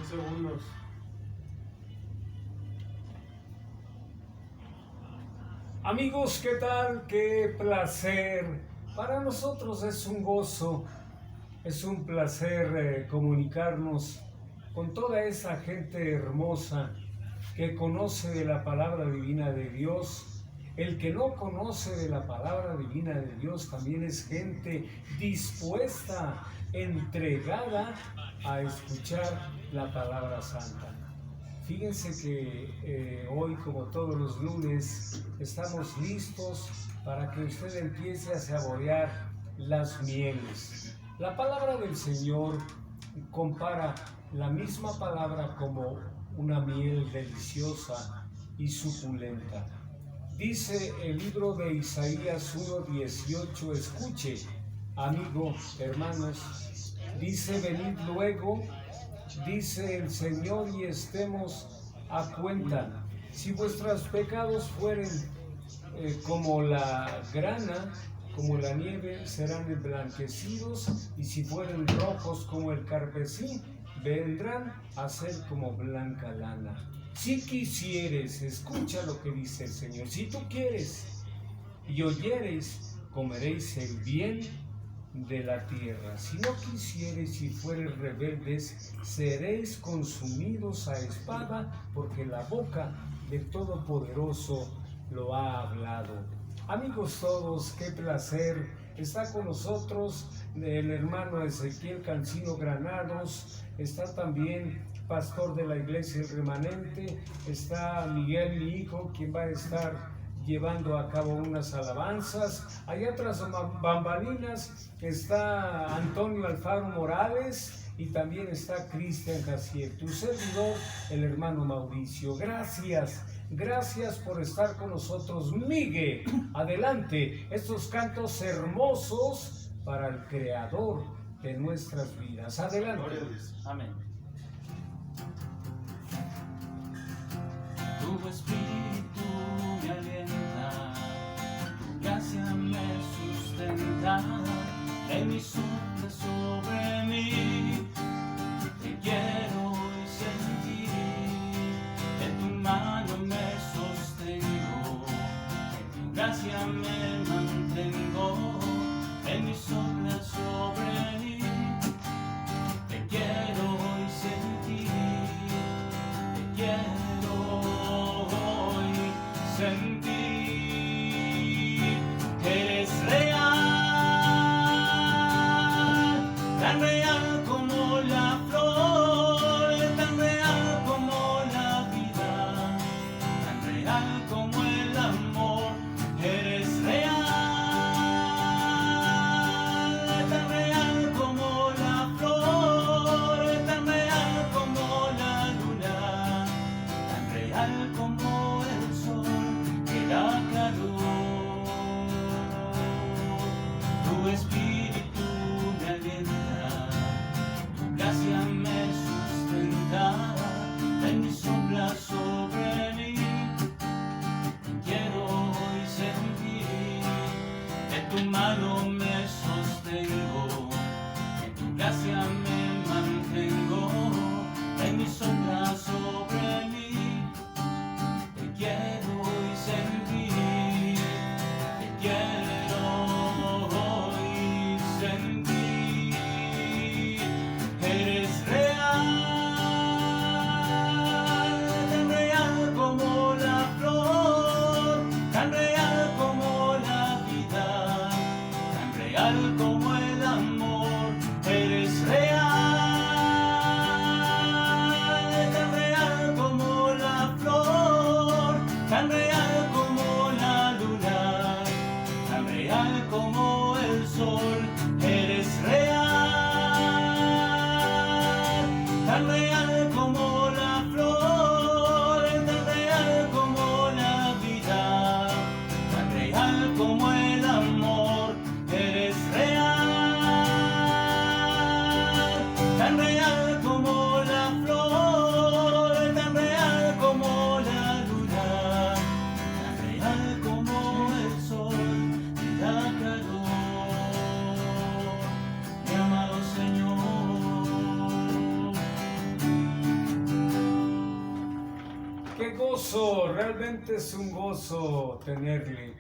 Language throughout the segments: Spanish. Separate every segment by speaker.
Speaker 1: segundos. Amigos, ¿qué tal? ¡Qué placer! Para nosotros es un gozo, es un placer comunicarnos con toda esa gente hermosa que conoce de la palabra divina de Dios. El que no conoce de la palabra divina de Dios también es gente dispuesta, entregada a escuchar la palabra santa. Fíjense que hoy, como todos los lunes, estamos listos para que usted empiece a saborear las mieles. La palabra del Señor compara la misma palabra como una miel deliciosa y suculenta. Dice el libro de Isaías 1:18, escuche, amigo, hermanos, dice: venid luego, dice el Señor, y estemos a cuenta. Si vuestros pecados fueren como la grana, como la nieve, serán emblanquecidos, y si fueren rojos como el carmesí, vendrán a ser como blanca lana. Si quisieres, escucha lo que dice el Señor, si tú quieres y oyeres, comeréis el bien de la tierra. Si no quisieres y fuereis rebeldes, seréis consumidos a espada, porque la boca del Todopoderoso lo ha hablado. Amigos todos, qué placer. Está con nosotros el hermano Ezequiel Cancino Granados, está también pastor de la iglesia El Remanente, está Miguel, mi hijo, quien va a estar llevando a cabo unas alabanzas. Allá tras bambalinas está Antonio Alfaro Morales y también está Cristian Jacier, tu servidor, el hermano Mauricio. Gracias por estar con nosotros. Miguel, adelante, estos cantos hermosos para el Creador de nuestras vidas. Adelante.
Speaker 2: Gloria a Dios. Amén. Tu espíritu me alienta, tu gracia me sustenta, en mis sombras sobre mí. Te quiero y sentir, en tu mano me sostengo, en tu gracia me mantengo, en mis sombras sobre mí. Te quiero y sentir, te quiero sentir. Eres real, tan real como la flor, tan real como la vida, tan real como el amor. Eres real, tan real como la flor, tan real como la luna, tan real como el sol que da calor. Tu espíritu me alienta, tu gracia me sustenta, en mis sombras sobre mí. Te quiero hoy sentir, en tu mano me sostengo, en tu gracia me mantengo, en mis sombras sobre mí. Te quiero hoy sentir, te quiero hoy sentir. Eres real, tan real como la flor, tan real como la vida, tan real como el amor. Eres real, tan real como la flor, tan real como la luna, tan real como el sol. Eres real, tan real como la flor, tan real como la vida, tan real como el amor. Eres real, tan real como la flor, tan real como la luna, tan real como el sol que da calor.
Speaker 1: gozo, realmente es un gozo tenerle.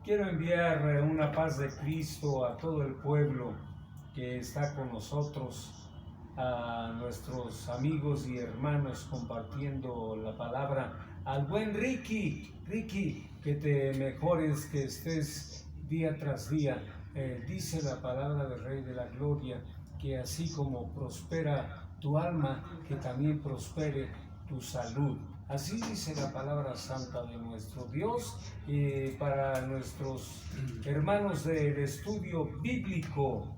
Speaker 1: Quiero enviar una paz de Cristo a todo el pueblo que está con nosotros, a nuestros amigos y hermanos compartiendo la palabra, al buen Ricky, que te mejores, que estés día tras día. Dice la palabra del Rey de la Gloria, que así como prospera tu alma, que también prospere tu salud. Así dice la palabra santa de nuestro Dios. Para nuestros hermanos del estudio bíblico,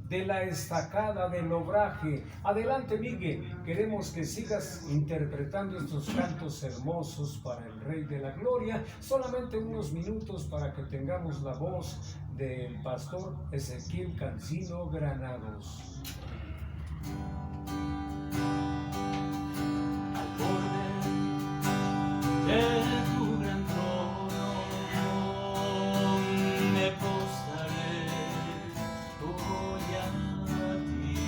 Speaker 1: de la estacada del obraje. Adelante, Miguel, queremos que sigas interpretando estos cantos hermosos para el Rey de la Gloria. Solamente unos minutos para que tengamos la voz del pastor Ezequiel Cancino Granados.
Speaker 2: Al borde de tu gran trono me postraré hoy a ti.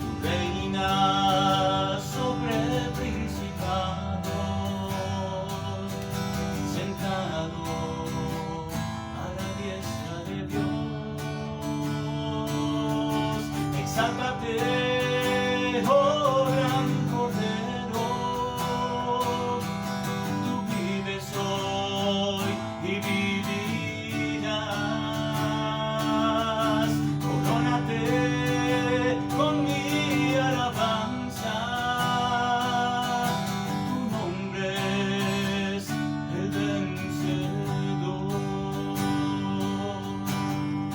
Speaker 2: Tú reinas sobre principados, sentado a la diestra de Dios. Exáltate, oh gran Cordero, tú vives hoy y vivirás. Corónate con mi alabanza, tu nombre es el vencedor.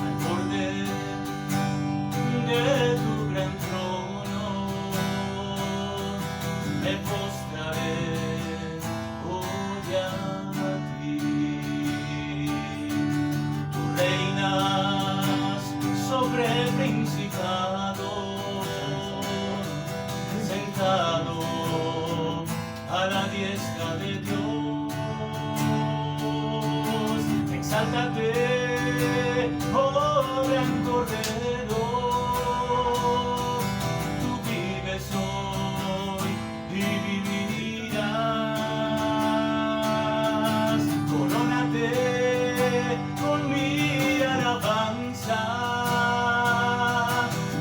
Speaker 2: Al borde de tu gran trono me postraré hoy a ti. Tú reinas sobre principados, sentado a la diestra de Dios. Exáltate, oh gran Cordero, tú vives hoy y vivirás. Corónate con mi alabanza,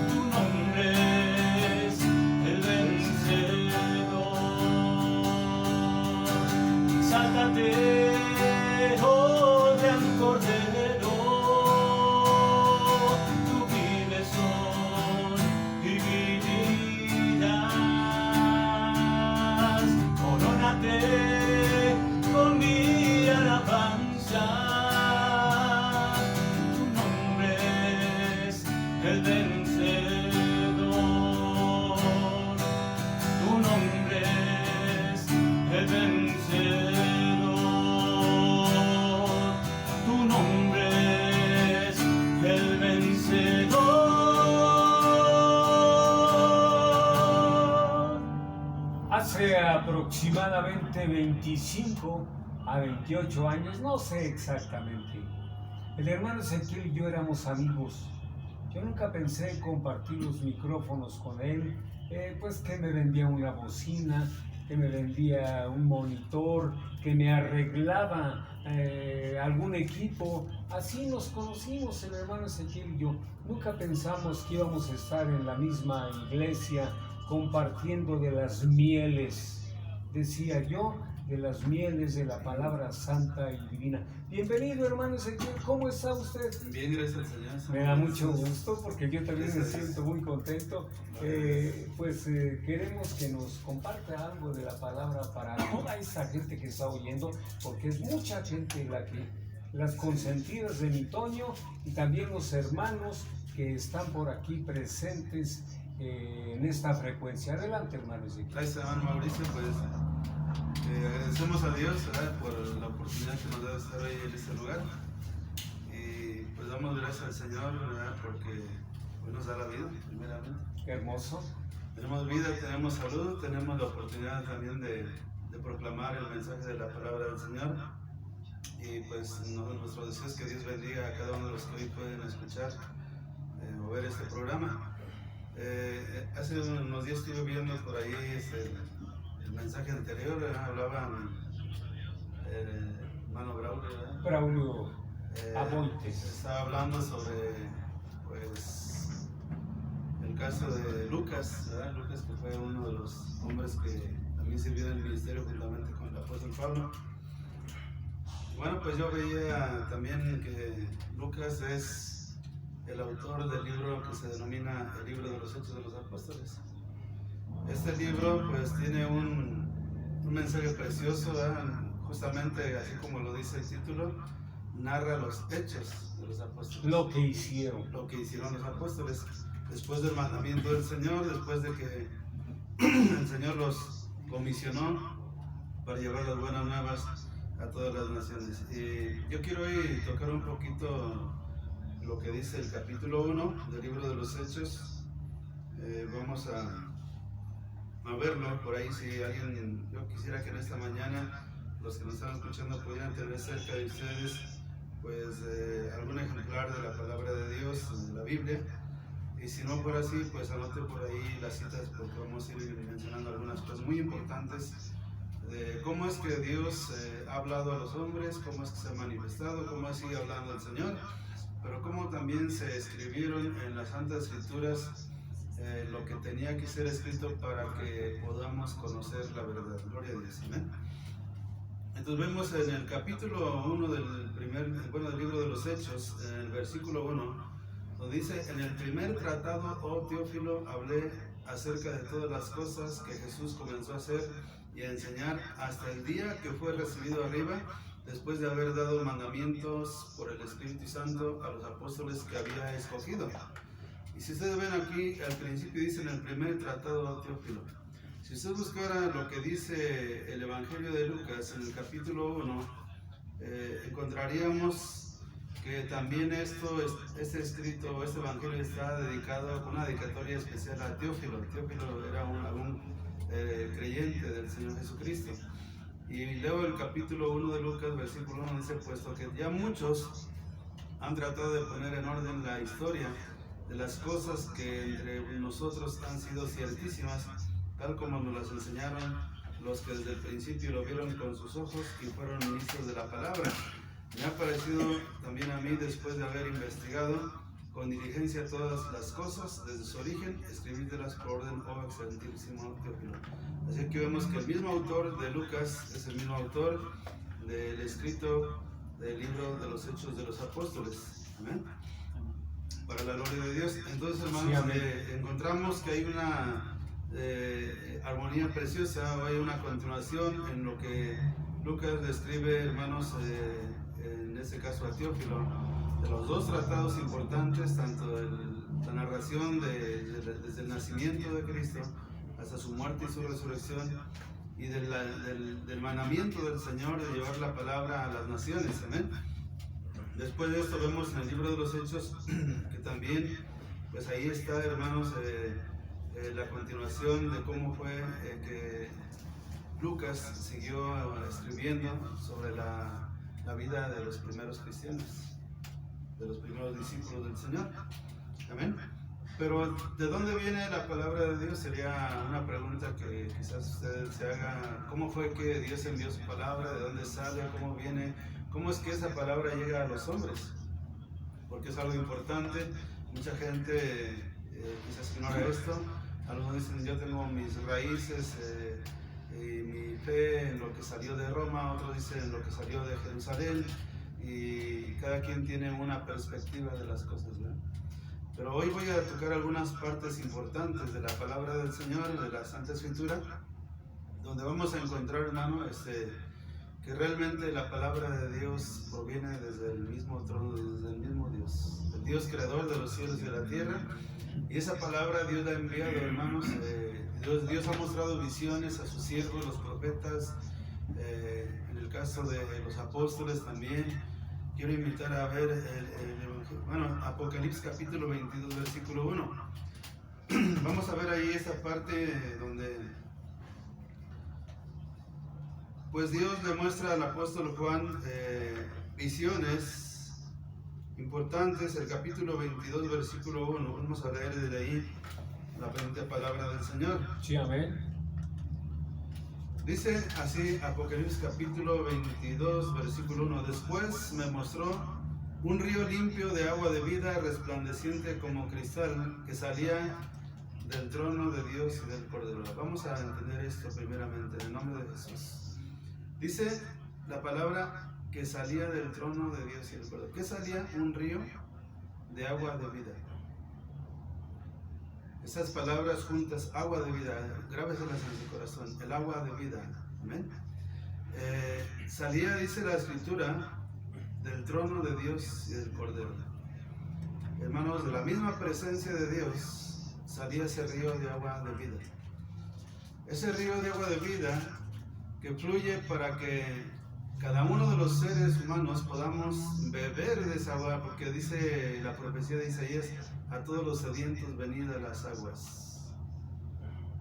Speaker 2: tu nombre es el vencedor. Exáltate, oh gran Cordero, tú vives hoy y vivirás. Corónate con mi alabanza, tu nombre es el vencedor. Tu nombre es el vencedor. Tu nombre es el vencedor.
Speaker 1: Hace aproximadamente 25 a 28 años, no sé exactamente, el hermano Ezequiel y yo éramos amigos. Yo nunca pensé en compartir los micrófonos con él, pues que me vendía una bocina, que me vendía un monitor, que me arreglaba algún equipo. Así nos conocimos el hermano Ezequiel y yo. Nunca pensamos que íbamos a estar en la misma iglesia compartiendo de las mieles, decía yo, de las mieles de la palabra santa y divina. Bienvenido, hermano Ezequiel, ¿cómo está usted?
Speaker 3: Bien, gracias al Señor.
Speaker 1: Me da mucho gusto porque yo también me siento muy contento. Queremos que nos comparta algo de la palabra para toda esa gente que está oyendo, porque es mucha gente las consentidas de mi Toño y también los hermanos que están por aquí presentes en esta frecuencia. Adelante, hermano Ezequiel.
Speaker 3: Gracias, hermano Mauricio. Pues agradecemos a Dios, ¿verdad?, por la oportunidad que nos da de estar hoy en este lugar. Y pues damos gracias al Señor, ¿verdad?, porque hoy nos da la vida, primeramente.
Speaker 1: Qué hermoso.
Speaker 3: Tenemos vida, tenemos salud, tenemos la oportunidad también de proclamar el mensaje de la palabra del Señor. Y pues nuestro deseo es que Dios bendiga a cada uno de los que hoy pueden escuchar o ver este programa. Hace unos días estuve viendo por ahí el mensaje anterior hablaban hermano Braulio, ¿verdad?
Speaker 1: Braulio Aboites.
Speaker 3: Estaba hablando sobre pues el caso de Lucas, ¿verdad? Lucas, que fue uno de los hombres que también sirvió en el ministerio juntamente con el apóstol Pablo. Bueno, pues yo veía también que Lucas es el autor del libro que se denomina el libro de los Hechos de los Apóstoles. Este libro pues tiene un mensaje precioso, ¿verdad? Justamente así como lo dice el título, narra los hechos de los apóstoles.
Speaker 1: Lo que hicieron.
Speaker 3: Lo que hicieron los apóstoles después del mandamiento del Señor, después de que el Señor los comisionó para llevar las buenas nuevas a todas las naciones. Y yo quiero hoy tocar un poquito lo que dice el capítulo 1 del libro de los Hechos. Vamos a verlo por ahí. Si alguien, yo quisiera que en esta mañana los que nos están escuchando pudieran tener cerca de ustedes pues algún ejemplar de la palabra de Dios, de la Biblia. Y si no fuera así, pues anote por ahí las citas, porque vamos a ir mencionando algunas cosas muy importantes de cómo es que Dios ha hablado a los hombres, cómo es que se ha manifestado, cómo sigue hablando el Señor, pero cómo también se escribieron en las Santas Escrituras lo que tenía que ser escrito para que podamos conocer la verdad. Gloria a Dios. ¿Amén? Entonces vemos en el capítulo 1 del libro de los Hechos, en el versículo 1, donde dice: en el primer tratado, oh Teófilo, hablé acerca de todas las cosas que Jesús comenzó a hacer y a enseñar hasta el día que fue recibido arriba, después de haber dado mandamientos por el Espíritu Santo a los apóstoles que había escogido. Y si ustedes ven aquí, al principio dice en el primer tratado, Teófilo. Si usted buscara lo que dice el Evangelio de Lucas en el capítulo 1, encontraríamos que también este escrito, este Evangelio está dedicado con una dedicatoria especial a Teófilo. Teófilo era un creyente del Señor Jesucristo. Y leo el capítulo 1 de Lucas, versículo 1, dice: puesto que ya muchos han tratado de poner en orden la historia de las cosas que entre nosotros han sido ciertísimas, tal como nos las enseñaron los que desde el principio lo vieron con sus ojos y fueron ministros de la palabra. Me ha parecido también a mí, después de haber investigado con diligencia todas las cosas desde su origen, escribírtelas por orden, oh excelentísimo Teófilo. Así que vemos que el mismo autor de Lucas es el mismo autor del escrito del libro de los Hechos de los Apóstoles. Amén. Para la gloria de Dios. Entonces, hermanos, encontramos que hay una armonía preciosa, hay una continuación en lo que Lucas describe, hermanos, en este caso a Teófilo, de los dos tratados importantes, tanto la narración desde el nacimiento de Cristo hasta su muerte y su resurrección, y del mandamiento del Señor de llevar la palabra a las naciones. Amén. Después de esto vemos en el libro de los Hechos que también, pues ahí está, hermanos, la continuación de cómo fue que Lucas siguió escribiendo sobre la vida de los primeros cristianos, de los primeros discípulos del Señor. Amén. Pero ¿de dónde viene la palabra de Dios? Sería una pregunta que quizás ustedes se hagan. ¿Cómo fue que Dios envió su palabra? ¿De dónde sale? ¿Cómo viene? ¿Cómo es que esa palabra llega a los hombres? Porque es algo importante. Mucha gente quizás ignora esto. Algunos dicen: yo tengo mis raíces y mi fe en lo que salió de Roma, otros dicen en lo que salió de Jerusalén, y cada quien tiene una perspectiva de las cosas, ¿verdad? Pero hoy voy a tocar algunas partes importantes de la palabra del Señor, de la Santa Escritura, donde vamos a encontrar, hermano, que realmente la palabra de Dios proviene desde el mismo trono, desde el mismo Dios, el Dios creador de los cielos y de la tierra. Y esa palabra Dios la ha enviado, hermanos. Dios ha mostrado visiones a sus siervos, los profetas, en el caso de los apóstoles también. Quiero invitar a ver Apocalipsis capítulo 22, versículo 1. Vamos a ver ahí esta parte donde pues Dios le muestra al apóstol Juan visiones importantes. El capítulo 22, versículo 1. Vamos a leer desde ahí la bendita palabra del Señor.
Speaker 1: Sí, amén.
Speaker 3: Dice así Apocalipsis capítulo 22, versículo 1. Después me mostró un río limpio de agua de vida, resplandeciente como cristal, que salía del trono de Dios y del Cordero. Vamos a entender esto primeramente en el nombre de Jesús. Dice la palabra que salía del trono de Dios y del Cordero. ¿Qué salía? Un río de agua de vida. Esas palabras juntas, agua de vida, grábeselas en su corazón, el agua de vida. Amén. Salía, dice la Escritura, del trono de Dios y del Cordero. Hermanos, de la misma presencia de Dios salía ese río de agua de vida. Ese río de agua de vida que fluye para que cada uno de los seres humanos podamos beber de esa agua, porque dice la profecía de Isaías: a todos los sedientos venid a las aguas.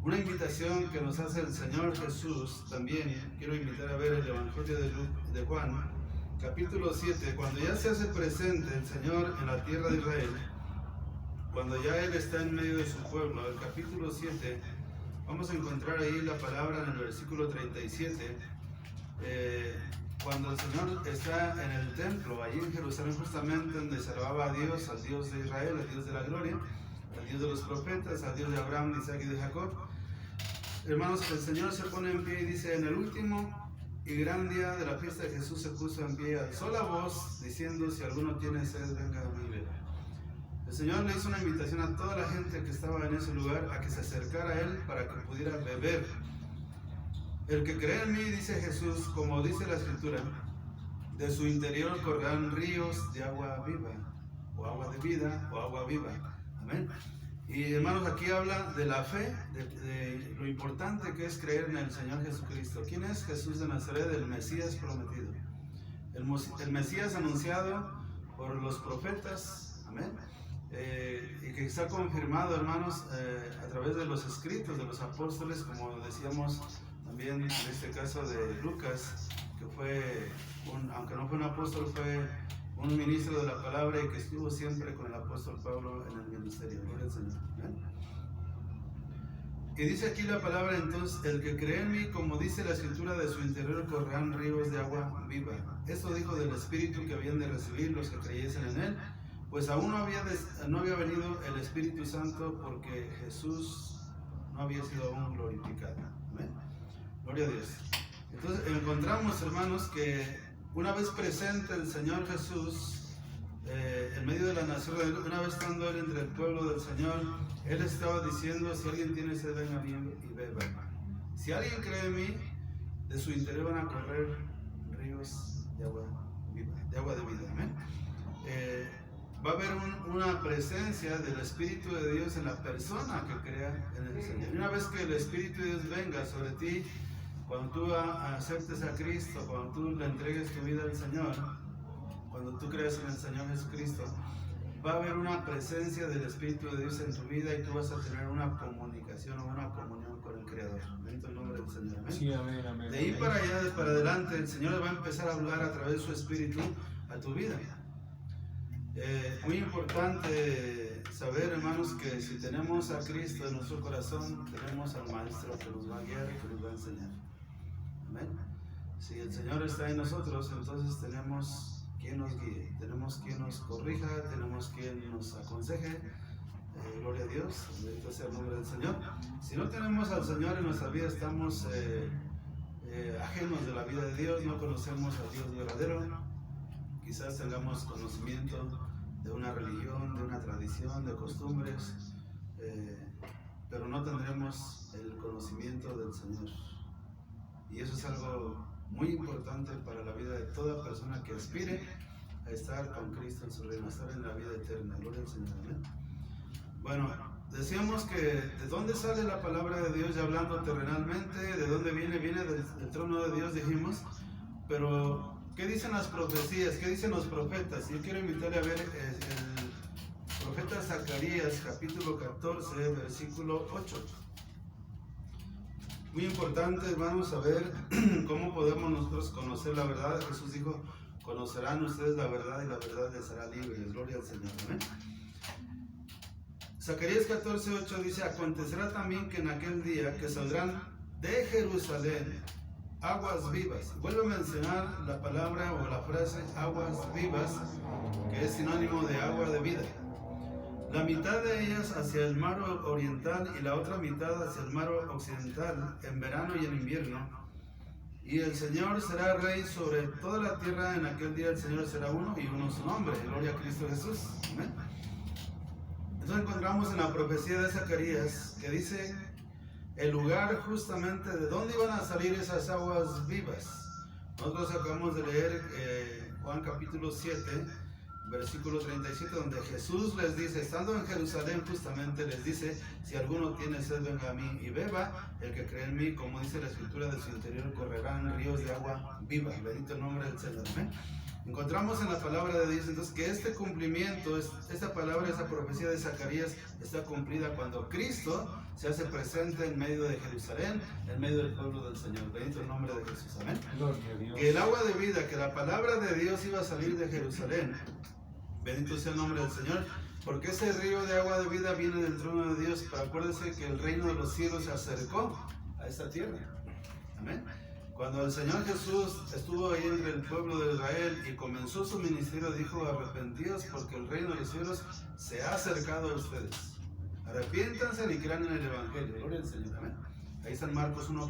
Speaker 3: Una invitación que nos hace el Señor Jesús. También quiero invitar a ver el Evangelio de Juan, capítulo 7, cuando ya se hace presente el Señor en la tierra de Israel, cuando ya Él está en medio de su pueblo. El capítulo 7, vamos a encontrar ahí la palabra en el versículo 37, cuando el Señor está en el templo, allí en Jerusalén, justamente donde se alababa a Dios, al Dios de Israel, al Dios de la gloria, al Dios de los profetas, al Dios de Abraham, de Isaac y de Jacob. Hermanos, el Señor se pone en pie y dice: en el último y gran día de la fiesta de Jesús se puso en pie, alzó la voz diciendo: si alguno tiene sed, venga a mí y beba. El Señor le hizo una invitación a toda la gente que estaba en ese lugar a que se acercara a Él para que pudiera beber. El que cree en mí, dice Jesús, como dice la Escritura, de su interior correrán ríos de agua viva, o agua de vida, o agua viva. Amén. Y hermanos, aquí habla de la fe, de lo importante que es creer en el Señor Jesucristo. ¿Quién es Jesús de Nazaret? El Mesías prometido, el Mesías anunciado por los profetas. Amén. Y que está confirmado, hermanos, a través de los escritos de los apóstoles, como decíamos también en este caso de Lucas, que fue, aunque no fue un apóstol, fue un ministro de la palabra y que estuvo siempre con el apóstol Pablo en el ministerio. Gloria al Señor. Y dice aquí la palabra: entonces, el que cree en mí, como dice la Escritura, de su interior correrán ríos de agua viva. Esto dijo del Espíritu que habían de recibir los que creyesen en él, pues aún no había venido el Espíritu Santo, porque Jesús no había sido aún glorificado. Amén. Gloria a Dios. Entonces encontramos, hermanos, que una vez presente el Señor Jesús en medio de la nación, una vez estando Él entre el pueblo del Señor, Él estaba diciendo: si alguien tiene sed, venga a mí y beba. Si alguien cree en mí, de su interior van a correr ríos de agua viva, de agua de vida. Amén. Va a haber una presencia del Espíritu de Dios en la persona que crea en el Señor. Y una vez que el Espíritu de Dios venga sobre ti, cuando tú aceptes a Cristo, cuando tú le entregues tu vida al Señor, cuando tú creas en el Señor Jesucristo, va a haber una presencia del Espíritu de Dios en tu vida y tú vas a tener una comunicación o una comunión con el Creador. En el nombre del Señor. Amén.
Speaker 1: Sí, amén, amén.
Speaker 3: De ahí para allá, para adelante, el Señor va a empezar a hablar a través de su Espíritu a tu vida. Muy importante saber, hermanos, que si tenemos a Cristo en nuestro corazón, tenemos al Maestro que nos va a guiar y que nos va a enseñar. Amén. Si el Señor está en nosotros, entonces tenemos quien nos guíe, tenemos quien nos corrija, tenemos quien nos aconseje. Gloria a Dios, bendito sea el nombre del Señor. Si no tenemos al Señor en nuestra vida, estamos ajenos de la vida de Dios, no conocemos al Dios verdadero. Quizás tengamos conocimiento de una religión, de una tradición, de costumbres, pero no tendremos el conocimiento del Señor. Y eso es algo muy importante para la vida de toda persona que aspire a estar con Cristo en su reino, a estar en la vida eterna. Gloria al Señor. Amén. Bueno, decíamos que de dónde sale la palabra de Dios, ya hablando terrenalmente, de dónde viene del trono de Dios, dijimos, pero ¿qué dicen las profecías? ¿Qué dicen los profetas? Yo quiero invitarle a ver el profeta Zacarías, capítulo 14, versículo 8. Muy importante, vamos a ver cómo podemos nosotros conocer la verdad. Jesús dijo: conocerán ustedes la verdad y la verdad les hará libres. Gloria al Señor. ¿Amén? Zacarías 14:8 dice: acontecerá también que en aquel día que saldrán de Jerusalén aguas vivas. Vuelve a mencionar la palabra o la frase aguas vivas, que es sinónimo de agua de vida. La mitad de ellas hacia el mar oriental y la otra mitad hacia el mar occidental, en verano y en invierno. Y el Señor será rey sobre toda la tierra. En aquel día el Señor será uno y uno su nombre. Gloria a Cristo Jesús. Amén. Entonces encontramos en la profecía de Zacarías que dice el lugar justamente de dónde iban a salir esas aguas vivas. Nosotros acabamos de leer Juan capítulo 7, versículo 37, donde Jesús les dice, estando en Jerusalén justamente, les dice, si alguno tiene sed, venga a mí y beba. El que cree en mí, como dice la escritura, de su interior correrán ríos de agua viva. Bendito el nombre del Señor. Amén. Encontramos en la palabra de Dios entonces que este cumplimiento, esta palabra, esa profecía de Zacarías está cumplida cuando Cristo se hace presente en medio de Jerusalén, en medio del pueblo del Señor. Bendito el nombre de Jesús. Amén.
Speaker 1: Gloria a Dios.
Speaker 3: Que el agua de vida, que la palabra de Dios iba a salir de Jerusalén. Bendito sea el nombre del Señor, porque ese río de agua de vida viene del trono de Dios. Pero acuérdense que el reino de los cielos se acercó a esta tierra. Amén. Cuando el Señor Jesús estuvo ahí entre el pueblo de Israel y comenzó su ministerio, dijo, arrepentíos porque el reino de los cielos se ha acercado a ustedes. Arrepiéntanse y crean en el Evangelio. Gloria al Señor. Amén. Ahí está en Marcos 1:15.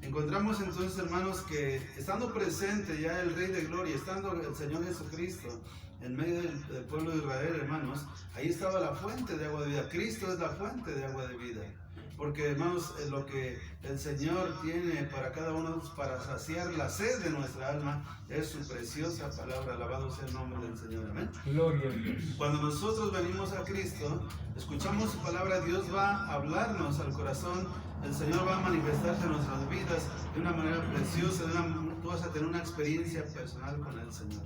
Speaker 3: Encontramos entonces, hermanos, que estando presente ya el Rey de Gloria, estando el Señor Jesucristo en medio del pueblo de Israel, hermanos, ahí estaba la fuente de agua de vida. Cristo es la fuente de agua de vida. Porque, hermanos, lo que el Señor tiene para cada uno de nosotros, para saciar la sed de nuestra alma, es su preciosa palabra. Alabado sea el nombre del Señor. Amén.
Speaker 1: Gloria a Dios.
Speaker 3: Cuando nosotros venimos a Cristo, escuchamos su palabra, Dios va a hablarnos al corazón. El Señor va a manifestarse en nuestras vidas de una manera preciosa. Tú vas a tener una experiencia personal con el Señor.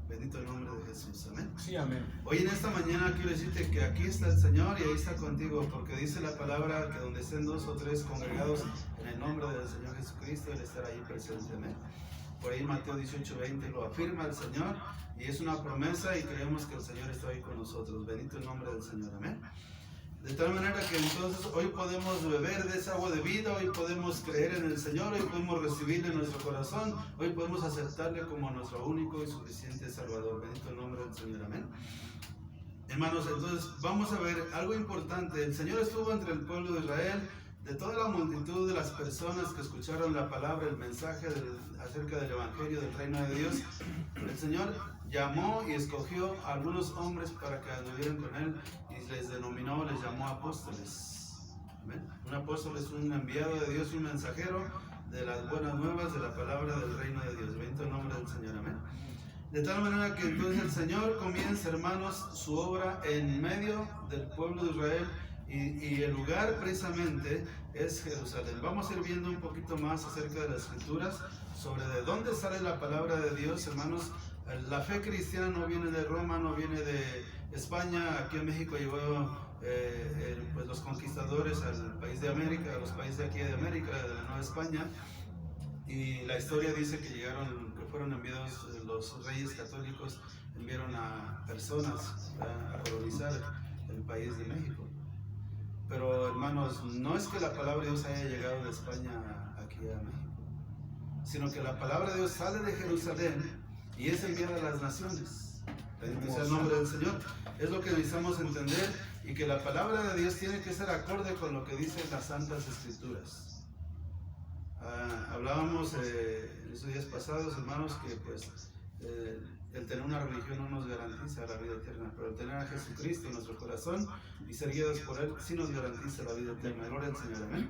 Speaker 3: Bendito el nombre de Jesús. Amén.
Speaker 1: Sí, amén.
Speaker 3: Hoy en esta mañana quiero decirte que aquí está el Señor y ahí está contigo, porque dice la palabra que donde estén 2 o 3 congregados en el nombre del Señor Jesucristo, Él estará ahí presente. Amén. Por ahí Mateo 18:20 lo afirma el Señor y es una promesa y creemos que el Señor está ahí con nosotros. Bendito el nombre del Señor. Amén. De tal manera que entonces hoy podemos beber de esa agua de vida, hoy podemos creer en el Señor, hoy podemos recibirle en nuestro corazón, hoy podemos aceptarle como nuestro único y suficiente Salvador. Bendito el nombre del Señor. Amén. Hermanos, entonces vamos a ver algo importante. El Señor estuvo entre el pueblo de Israel, de toda la multitud de las personas que escucharon la palabra, el mensaje acerca del Evangelio del reino de Dios. El Señor llamó y escogió a algunos hombres para que anduvieran con Él y les denominó, les llamó apóstoles. ¿Amén? Un apóstol es un enviado de Dios, un mensajero de las buenas nuevas de la palabra del reino de Dios. Bendito el nombre del Señor. Amén. De tal manera que entonces el Señor comienza, hermanos, su obra en medio del pueblo de Israel y el lugar precisamente es Jerusalén. Vamos a ir viendo un poquito más acerca de las escrituras sobre de dónde sale la palabra de Dios, hermanos. La fe cristiana no viene de Roma, no viene de España. Aquí en México llegó pues los conquistadores al país de América, a los países de aquí de América, de la Nueva España. Y la historia dice que fueron enviados los reyes católicos, enviaron a personas a colonizar el país de México. Pero hermanos, no es que la palabra de Dios haya llegado de España aquí a México, sino que la palabra de Dios sale de Jerusalén y es enviada a las naciones. Bendito sea el nombre del Señor. Es lo que necesitamos entender, y que la palabra de Dios tiene que ser acorde con lo que dicen las Santas Escrituras. Hablábamos en esos días pasados, hermanos, que pues el tener una religión no nos garantiza la vida eterna, pero el tener a Jesucristo en nuestro corazón y ser guiados por Él sí nos garantiza la vida eterna. Gloria al Señor. Amén.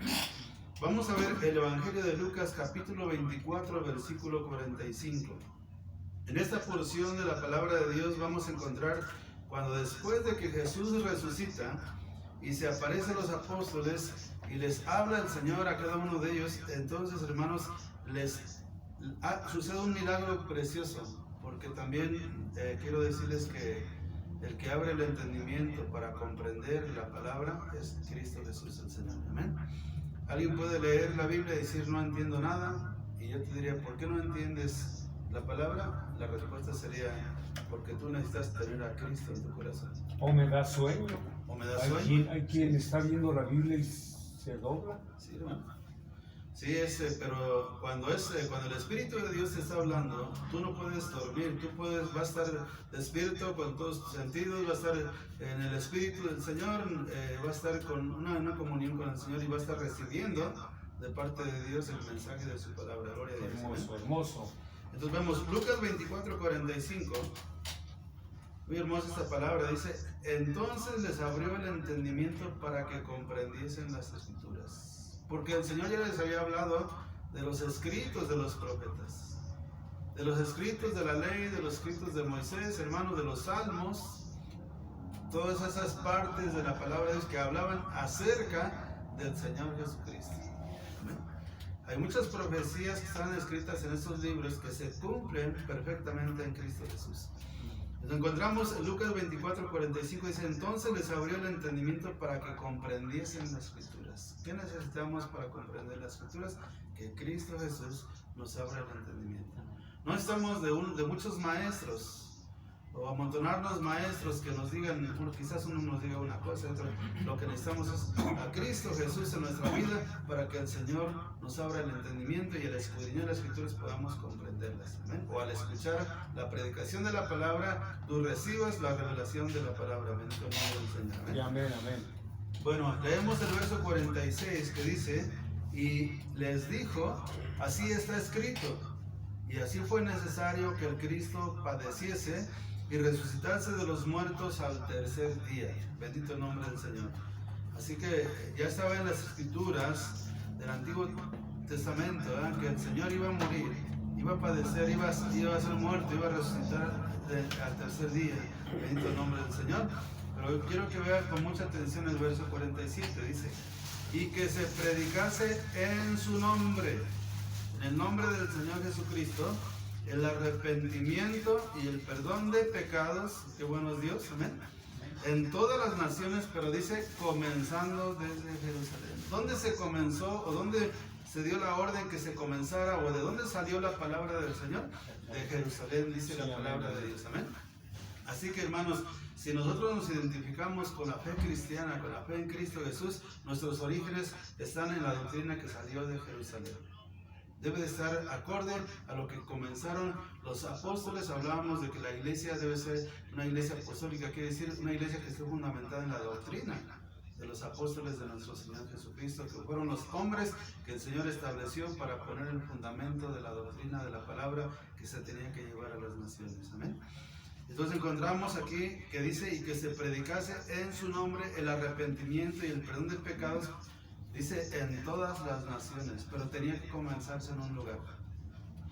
Speaker 3: Vamos a ver el Evangelio de Lucas, capítulo 24, versículo 45. En esta porción de la palabra de Dios vamos a encontrar cuando después de que Jesús resucita y se aparece a los apóstoles y les habla el Señor a cada uno de ellos, entonces, hermanos, sucede un milagro precioso, porque también quiero decirles que el que abre el entendimiento para comprender la palabra es Cristo Jesús el Señor. Amén. Alguien puede leer la Biblia y decir no entiendo nada, y yo te diría, ¿por qué no entiendes la palabra? La respuesta sería porque tú necesitas tener a Cristo en tu corazón.
Speaker 1: O me da sueño.
Speaker 3: O me da sueño.
Speaker 1: Hay quien está viendo la Biblia y se dobla.
Speaker 3: Sí, hermano. Sí, pero cuando el Espíritu de Dios te está hablando, tú no puedes dormir, vas a estar despierto con todos tus sentidos, vas a estar en el Espíritu del Señor, vas a estar con una comunión con el Señor y vas a estar recibiendo de parte de Dios el mensaje de su palabra. Gloria a Dios.
Speaker 1: Hermoso, hermoso.
Speaker 3: Entonces vemos Lucas 24:45. Muy hermosa esta palabra, dice: entonces les abrió el entendimiento para que comprendiesen las Escrituras. Porque el Señor ya les había hablado de los escritos de los profetas, de los escritos de la ley, de los escritos de Moisés, hermanos, de los salmos, todas esas partes de la palabra de Dios que hablaban acerca del Señor Jesucristo. ¿Amén? Hay muchas profecías que están escritas en estos libros que se cumplen perfectamente en Cristo Jesús. Nos encontramos en Lucas 24:45, dice: entonces les abrió el entendimiento para que comprendiesen las Escrituras. ¿Qué necesitamos para comprender las Escrituras? Que Cristo Jesús nos abra el entendimiento. No estamos de muchos maestros, o amontonarnos maestros que nos digan, quizás uno nos diga una cosa, otro. Lo que necesitamos es a Cristo Jesús en nuestra vida para que el Señor nos abra el entendimiento y al escudriñar las Escrituras podamos comprenderlas. ¿Amén? O al escuchar la predicación de la palabra, tú recibas la revelación de la palabra. Amén. Con el nombre del Señor. Amén.
Speaker 1: Amén, amén.
Speaker 3: Bueno, leemos el verso 46 que dice: y les dijo, así está escrito, y así fue necesario que el Cristo padeciese y resucitase de los muertos al tercer día. Bendito el nombre del Señor. Así que ya estaba en las Escrituras del Antiguo Testamento, ¿verdad?, que el Señor iba a morir, iba a padecer, iba a ser muerto, iba a resucitar al tercer día. Bendito el nombre del Señor. Pero quiero que vean con mucha atención el verso 47, dice: y que se predicase en su nombre, en el nombre del Señor Jesucristo, el arrepentimiento y el perdón de pecados. Qué bueno es Dios, amén, en todas las naciones, pero dice comenzando desde Jerusalén. ¿Dónde se comenzó o dónde se dio la orden que se comenzara, o de dónde salió la palabra del Señor? De Jerusalén, dice la palabra de Dios, amén. Así que, hermanos, si nosotros nos identificamos con la fe cristiana, con la fe en Cristo Jesús, nuestros orígenes están en la doctrina que salió de Jerusalén. Debe de estar acorde a lo que comenzaron los apóstoles. Hablábamos de que la iglesia debe ser una iglesia apostólica, quiere decir una iglesia que esté fundamentada en la doctrina de los apóstoles de nuestro Señor Jesucristo, que fueron los hombres que el Señor estableció para poner el fundamento de la doctrina de la palabra que se tenía que llevar a las naciones. Amén. Entonces encontramos aquí que dice: y que se predicase en su nombre el arrepentimiento y el perdón de pecados. Dice en todas las naciones, pero tenía que comenzarse en un lugar.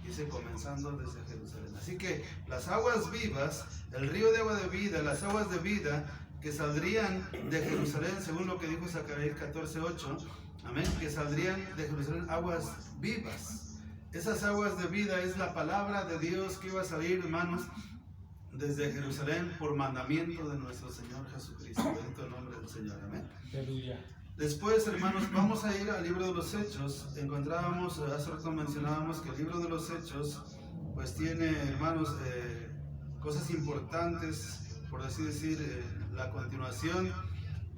Speaker 3: Dice comenzando desde Jerusalén. Así que las aguas vivas, el río de agua de vida, las aguas de vida que saldrían de Jerusalén, según lo que dijo Zacarías 14:8, amén, que saldrían de Jerusalén aguas vivas. Esas aguas de vida es la palabra de Dios que iba a salir, hermanos, desde Jerusalén por mandamiento de nuestro Señor Jesucristo. Bendito el nombre del Señor, amén.
Speaker 1: Aleluya.
Speaker 3: Después, hermanos, vamos a ir al libro de los Hechos. Encontrábamos, hace rato mencionábamos que el libro de los Hechos pues tiene, hermanos, cosas importantes, por así decir, la continuación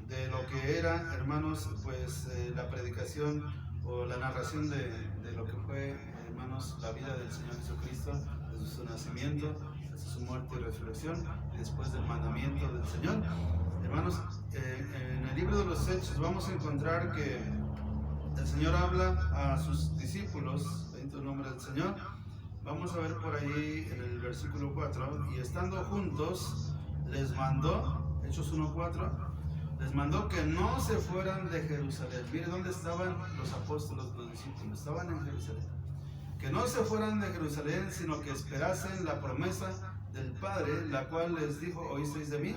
Speaker 3: de lo que era, hermanos, pues la predicación o la narración de lo que fue, hermanos, la vida del Señor Jesucristo, desde su nacimiento, desde su muerte y resurrección, y después del mandamiento del Señor. Hermanos, en el libro de los Hechos vamos a encontrar que el Señor habla a sus discípulos, bendito el nombre del Señor. Vamos a ver por ahí en el versículo 4, y estando juntos les mandó, Hechos 1:4, les mandó que no se fueran de Jerusalén. Mire dónde estaban los apóstoles, los discípulos, estaban en Jerusalén. Que no se fueran de Jerusalén, sino que esperasen la promesa del Padre, la cual les dijo: oísteis de mí.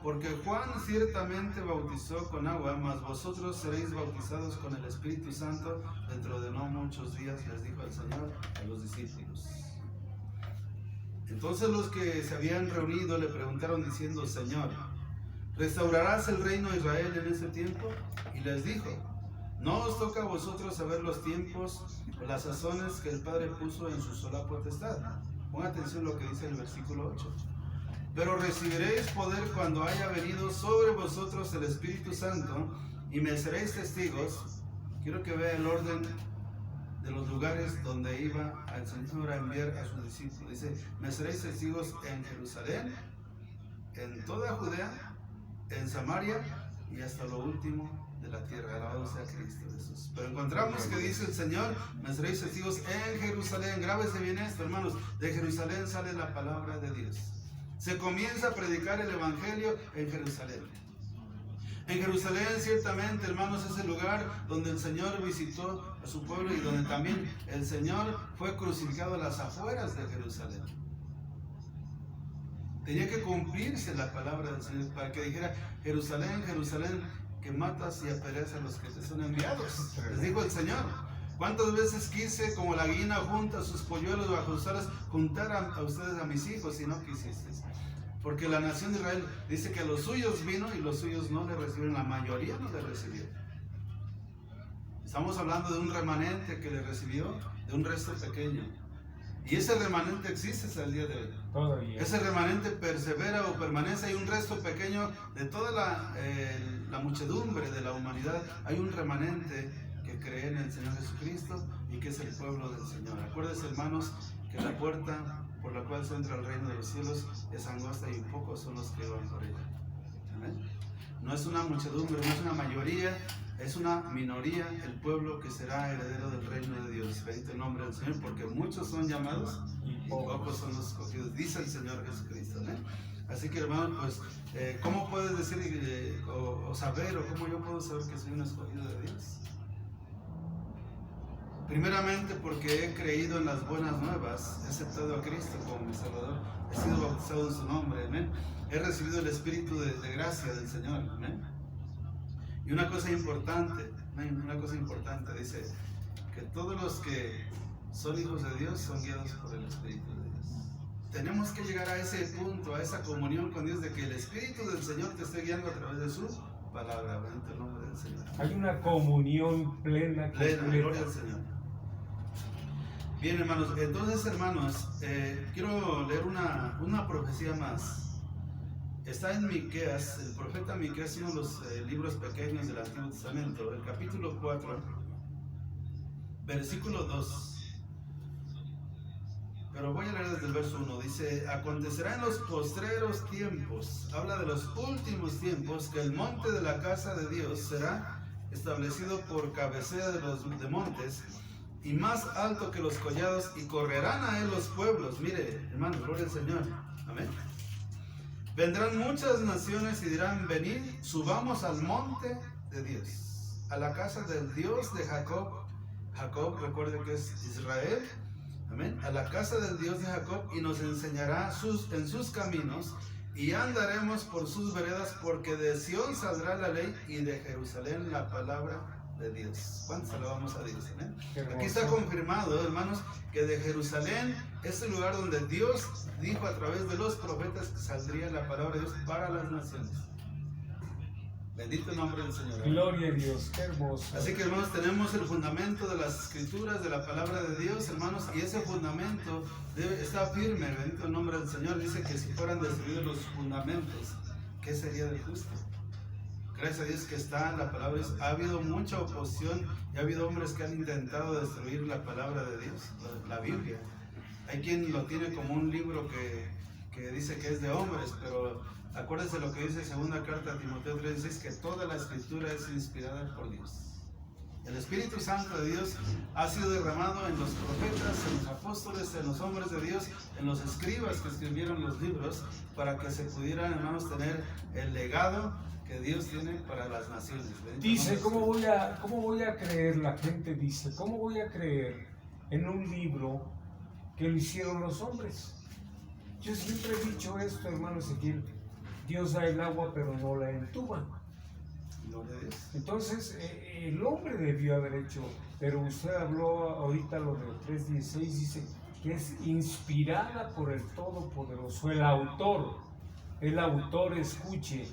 Speaker 3: Porque Juan ciertamente bautizó con agua, mas vosotros seréis bautizados con el Espíritu Santo dentro de no muchos días, les dijo el Señor a los discípulos. Entonces los que se habían reunido le preguntaron diciendo: Señor, ¿restaurarás el reino de Israel en ese tiempo? Y les dijo: no os toca a vosotros saber los tiempos o las sazones que el Padre puso en su sola potestad. Pongan atención a lo que dice el versículo 8. Pero recibiréis poder cuando haya venido sobre vosotros el Espíritu Santo, y me seréis testigos. Quiero que vea el orden de los lugares donde iba al Señor a enviar a sus discípulos. Dice, me seréis testigos en Jerusalén, en toda Judea, en Samaria y hasta lo último de la tierra. Alabado sea Cristo Jesús. Pero encontramos que dice el Señor, me seréis testigos en Jerusalén. Grábese bien esto, hermanos. De Jerusalén sale la palabra de Dios. Se comienza a predicar el Evangelio en Jerusalén. En Jerusalén, ciertamente, hermanos, es el lugar donde el Señor visitó a su pueblo y donde también el Señor fue crucificado a las afueras de Jerusalén. Tenía que cumplirse la palabra del Señor para que dijera, Jerusalén, Jerusalén, que matas y apedreas a los que te son enviados. Les dijo el Señor. ¿Cuántas veces quise, como la gallina junta sus polluelos bajo sus alas, juntar a ustedes a mis hijos y no quisisteis? Porque la nación de Israel dice que a los suyos vino y los suyos no le recibieron, la mayoría no le recibió. Estamos hablando de un remanente que le recibió, de un resto pequeño. Y ese remanente existe hasta el día de hoy.
Speaker 1: Todavía.
Speaker 3: Ese remanente persevera o permanece. Hay un resto pequeño de toda la muchedumbre de la humanidad. Hay un remanente que cree en el Señor Jesucristo y que es el pueblo del Señor. Acuérdense, hermanos, que la puerta por la cual se entra al reino de los cielos es angosta y pocos son los que van por ella. ¿Amén? No es una muchedumbre, no es una mayoría, es una minoría el pueblo que será heredero del reino de Dios. Bendito el nombre del Señor, porque muchos son llamados y pocos son los escogidos, dice el Señor Jesucristo. ¿Eh? Así que, hermanos, pues, ¿cómo puedes decir o saber, o cómo yo puedo saber que soy un escogido de Dios? Primeramente porque he creído en las buenas nuevas, he aceptado a Cristo como mi Salvador, he sido bautizado en su nombre, amén. He recibido el Espíritu de gracia del Señor, amén. Y una cosa importante, dice que todos los que son hijos de Dios son guiados por el Espíritu de Dios. Tenemos que llegar a ese punto, a esa comunión con Dios, de que el Espíritu del Señor te esté guiando a través de su palabra. Bendito el nombre del Señor.
Speaker 1: Hay una comunión plena,
Speaker 3: gloria al Señor. Bien, hermanos, entonces, hermanos, quiero leer una profecía más. Está en Miqueas, el profeta Miqueas, uno de los libros pequeños del Antiguo Testamento, el capítulo 4, versículo 2. Pero voy a leer desde el verso 1. Dice, acontecerá en los postreros tiempos, habla de los últimos tiempos, que el monte de la casa de Dios será establecido por cabecera de montes, y más alto que los collados, y correrán a él los pueblos. Mire, hermano, gloria al Señor. Amén. Vendrán muchas naciones y dirán, venid, subamos al monte de Dios, a la casa del Dios de Jacob. Jacob, recuerde que es Israel. Amén. A la casa del Dios de Jacob, y nos enseñará en sus caminos, y andaremos por sus veredas, porque de Sión saldrá la ley, y de Jerusalén la palabra de Dios. ¿Cuántos alabamos a Dios? Aquí está confirmado, hermanos, que de Jerusalén es el lugar donde Dios dijo a través de los profetas que saldría la palabra de Dios para las naciones. Bendito el nombre del Señor.
Speaker 1: Gloria a Dios, qué hermoso.
Speaker 3: Así que, hermanos, tenemos el fundamento de las escrituras, de la palabra de Dios, hermanos, y ese fundamento está firme. Bendito el nombre del Señor. Dice que si fueran destruidos los fundamentos, ¿qué sería del justo? Gracias a Dios que está la palabra. Ha habido mucha oposición y ha habido hombres que han intentado destruir la palabra de Dios, la Biblia. Hay quien lo tiene como un libro que dice que es de hombres, pero acuérdense lo que dice segunda carta a Timoteo 3:16, que toda la escritura es inspirada por Dios. El Espíritu Santo de Dios ha sido derramado en los profetas, en los apóstoles, en los hombres de Dios, en los escribas que escribieron los libros, para que se pudieran, hermanos, tener el legado que Dios tiene para las naciones.
Speaker 1: Dice, ¿cómo voy a creer? La gente dice, ¿cómo voy a creer en un libro que lo hicieron los hombres? Yo siempre he dicho esto, hermano Ezequiel, Dios da el agua pero no la entuba. Entonces, el hombre debió haber hecho, pero usted habló ahorita lo del 3:16, dice que es inspirada por el Todopoderoso, el autor, escuche,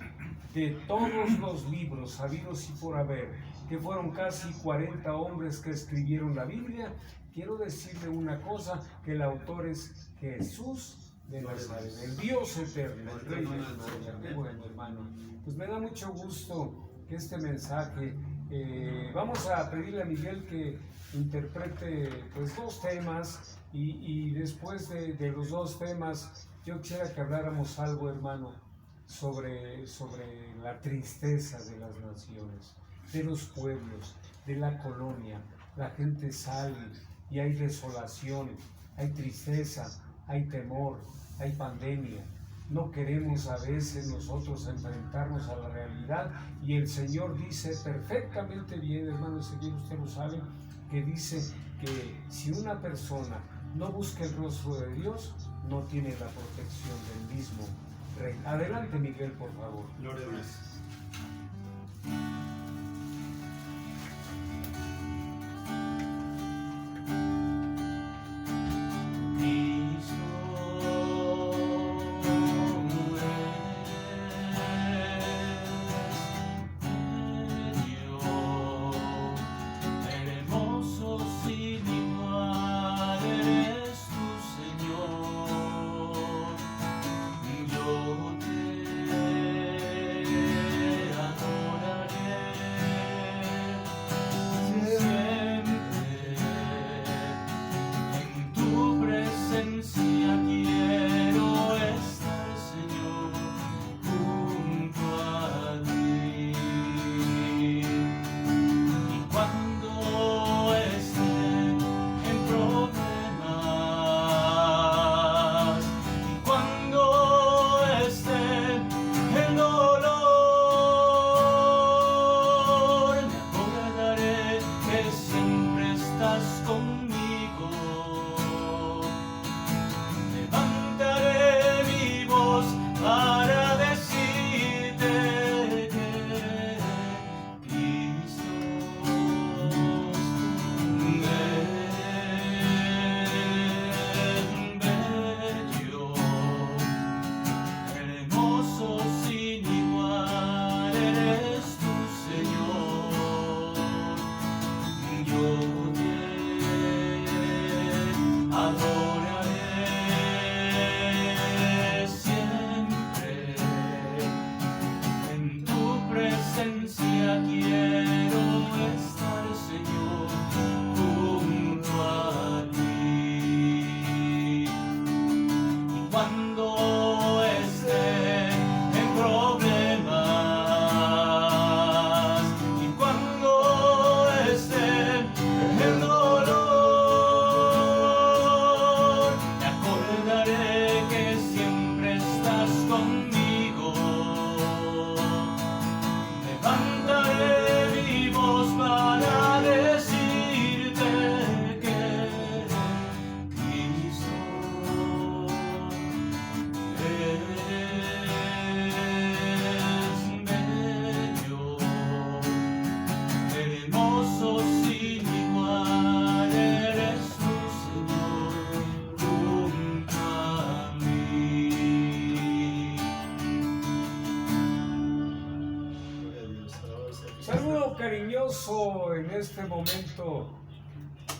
Speaker 1: de todos los libros habidos y por haber, que fueron casi 40 hombres que escribieron la Biblia. Quiero decirle una cosa, que el autor es Jesús de Nazaret, el Dios eterno, el Rey de la Gloria. Bueno, hermano, pues me da mucho gusto que este mensaje Vamos a pedirle a Miguel que interprete pues 2 temas y después de los 2 temas yo quisiera que habláramos algo, hermano, sobre la tristeza de las naciones, de los pueblos, de la colonia. La gente sale y hay desolación, hay tristeza, hay temor, hay pandemia. No queremos a veces nosotros enfrentarnos a la realidad, y el Señor dice perfectamente bien, hermano Ezequiel, usted lo sabe, que dice que si una persona no busca el rostro de Dios, no tiene la protección del mismo Rey. Adelante, Miguel, por favor.
Speaker 3: Gloria a Dios.
Speaker 1: Cariñoso en este momento.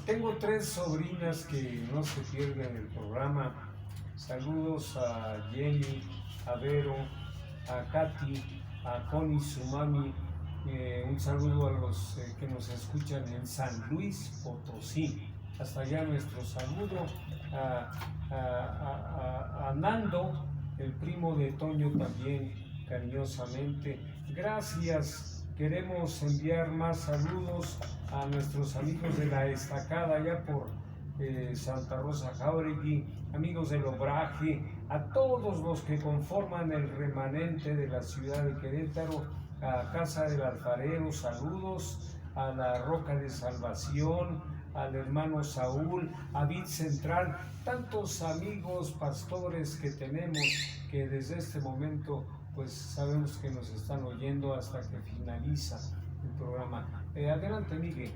Speaker 1: Tengo 3 sobrinas que no se pierden el programa. Saludos a Jenny, a Vero, a Katy, a Connie, su mami. Un saludo a los que nos escuchan en San Luis Potosí. Hasta allá nuestro saludo. A Nando, el primo de Toño, también cariñosamente. Gracias. Queremos enviar más saludos a nuestros amigos de la Estacada, allá por Santa Rosa Jauregui, amigos del Obraje, a todos los que conforman el remanente de la ciudad de Querétaro, a Casa del Alfarero, saludos, a la Roca de Salvación, al hermano Saúl, a Vid Central, tantos amigos pastores que tenemos que desde este momento pues sabemos que nos están oyendo hasta que finaliza el programa. Adelante, Miguel.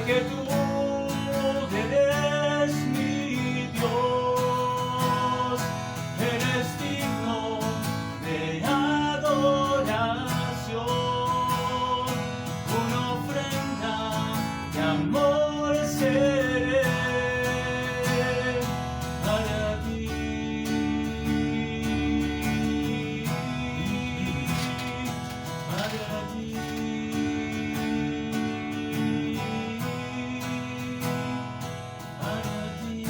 Speaker 2: porque tú eres mi Dios, eres digno de adoración, una ofrenda de amor seré para ti, para ti, para ti.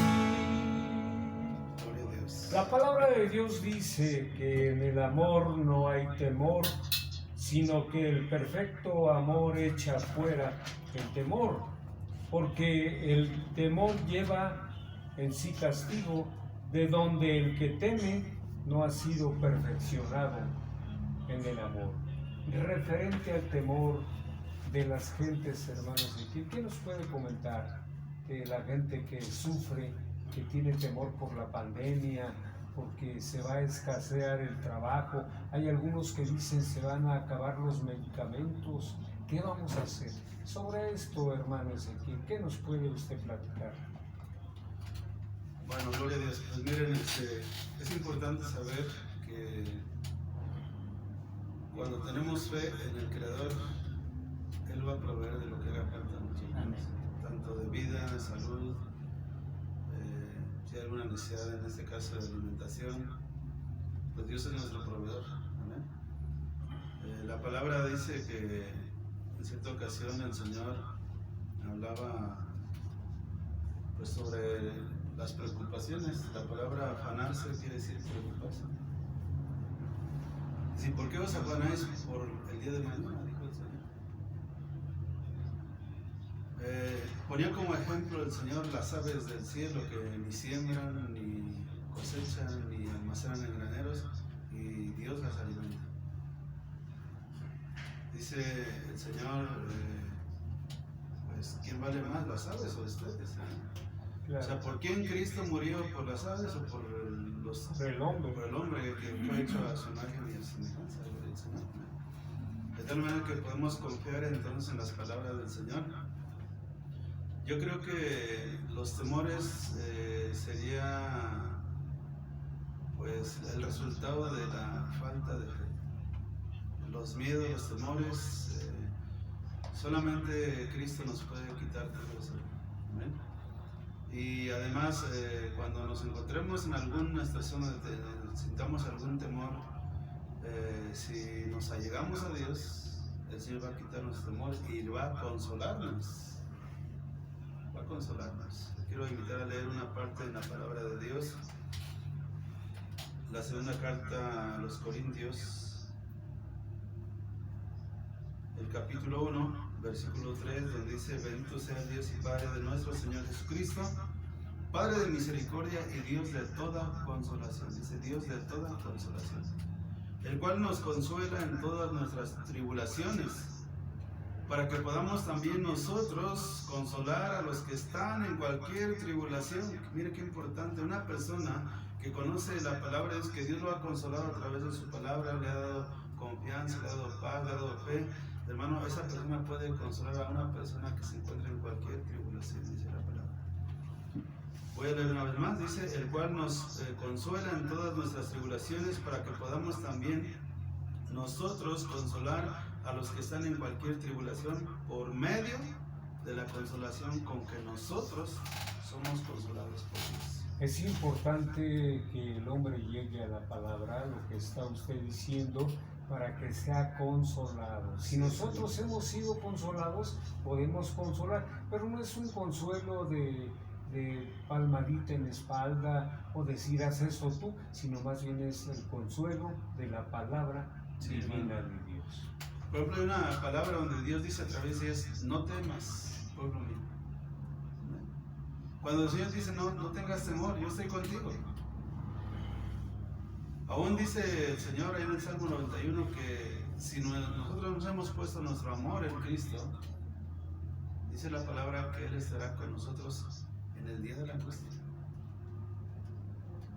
Speaker 3: Gloria a Dios.
Speaker 1: La palabra de Dios dice que en el amor no hay temor, sino que el perfecto amor echa fuera el temor, porque el temor lleva en sí castigo, de donde el que teme no ha sido perfeccionado en el amor. Referente al temor de las gentes, hermanos, ¿qué nos puede comentar de la gente que sufre, que tiene temor por la pandemia, porque se va a escasear el trabajo? Hay algunos que dicen se van a acabar los medicamentos. ¿Qué vamos a hacer? Sobre esto, hermano Ezequiel, ¿qué nos puede usted platicar?
Speaker 3: Bueno, gloria a Dios. Pues miren, es importante saber que cuando tenemos fe en el Creador, Él va a proveer de lo que haga falta a nosotros, tanto de vida, salud, si hay alguna necesidad, en este caso de alimentación, pues Dios es nuestro proveedor. Amén. La palabra dice que en cierta ocasión el Señor hablaba pues sobre las preocupaciones. La palabra afanarse quiere decir preocuparse. ¿Y por qué os afanáis por el día de mañana?, dijo el Señor. Ponía como ejemplo el Señor las aves del cielo que ni siembran, ni cosechan, ni almacenan en graneros, y Dios las alimenta. Dice el Señor, pues, ¿quién vale más, las aves o ustedes?
Speaker 1: Claro.
Speaker 3: O sea, ¿por quién Cristo murió? ¿Por las aves o por
Speaker 1: El hombre.
Speaker 3: por el hombre que fue hecho a su imagen y a semejanza del Señor? De tal manera que podemos confiar entonces en las palabras del Señor. Yo creo que los temores sería pues el resultado de la falta de fe. Los miedos, los temores, solamente Cristo nos puede quitar todo eso. ¿Amén? Y además, cuando nos encontremos en alguna situación donde sintamos algún temor, si nos allegamos a Dios, el Señor va a quitar nuestros temores y va a consolarnos. Va a consolarnos. Quiero invitar a leer una parte de la palabra de Dios, la segunda carta a los Corintios, el capítulo 1, versículo 3, donde dice: bendito sea el Dios y Padre de nuestro Señor Jesucristo, Padre de misericordia y Dios de toda consolación. Dice: Dios de toda consolación, el cual nos consuela en todas nuestras tribulaciones, para que podamos también nosotros consolar a los que están en cualquier tribulación. Mire qué importante, una persona que conoce la palabra es que Dios lo ha consolado a través de su palabra, le ha dado confianza, le ha dado paz, le ha dado fe. Hermano, esa persona puede consolar a una persona que se encuentra en cualquier tribulación, dice la palabra. Voy a leer una vez más, dice: el cual nos consuela en todas nuestras tribulaciones, para que podamos también nosotros consolar a los que están en cualquier tribulación, por medio de la consolación con que nosotros somos consolados por Dios.
Speaker 1: Es importante que el hombre llegue a la palabra, lo que está usted diciendo, para que sea consolado. Si nosotros hemos sido consolados, podemos consolar, pero no es un consuelo de palmadita en la espalda o decir haz eso tú, sino más bien es el consuelo de la palabra divina de Dios.
Speaker 3: Por ejemplo, hay una palabra donde Dios dice a través de ella: no temas, pueblo mío. Cuando el Señor dice no tengas temor, yo estoy contigo. Aún dice el Señor ahí en el Salmo 91 que si nosotros nos hemos puesto nuestro amor en Cristo, dice la palabra que Él estará con nosotros en el día de la angustia.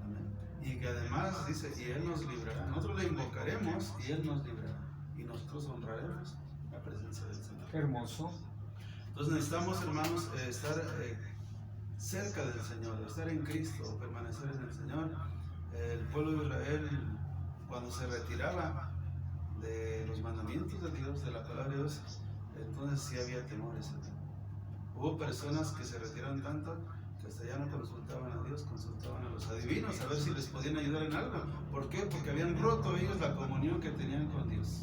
Speaker 3: Amén. Y que además dice, y Él nos librará. Nosotros le invocaremos y Él nos librará. Y nosotros honraremos la presencia del Señor.
Speaker 1: Hermoso.
Speaker 3: Entonces necesitamos, hermanos, estar cerca del Señor, estar en Cristo, permanecer en el Señor. El pueblo de Israel, cuando se retiraba de los mandamientos de Dios, de la palabra de Dios, entonces sí había temores. Hubo personas que se retiraron tanto que hasta ya no consultaban a Dios, consultaban a los adivinos a ver si les podían ayudar en algo. ¿Por qué? Porque habían roto ellos la comunión que tenían con Dios.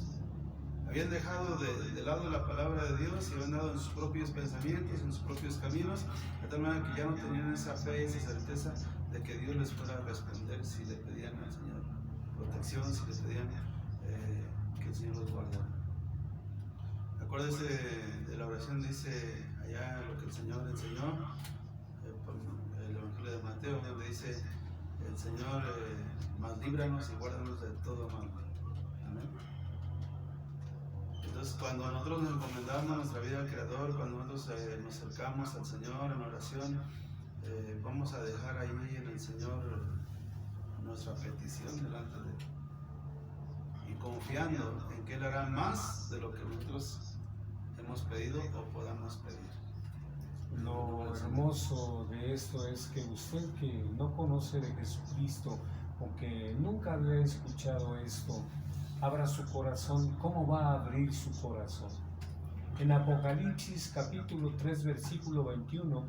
Speaker 3: Habían dejado de lado la palabra de Dios y habían dado en sus propios pensamientos, en sus propios caminos, de tal manera que ya no tenían esa fe, esa certeza de que Dios les fuera a responder si le pedían al Señor protección, si les pedían que el Señor los guardara. Acuérdese de la oración, dice allá lo que el Señor enseñó, por el Evangelio de Mateo, donde dice el Señor, mas líbranos y guárdanos de todo mal. Amén. Entonces, cuando nosotros nos encomendamos nuestra vida al Creador, cuando nosotros nos acercamos al Señor en oración, vamos a dejar ahí en el Señor nuestra petición delante de Él y confiando en que Él hará más de lo que nosotros hemos pedido o podamos pedir.
Speaker 1: Lo hermoso de esto es que usted que no conoce de Jesucristo o que nunca había escuchado esto, abra su corazón. ¿Cómo va a abrir su corazón? En Apocalipsis capítulo 3 versículo 21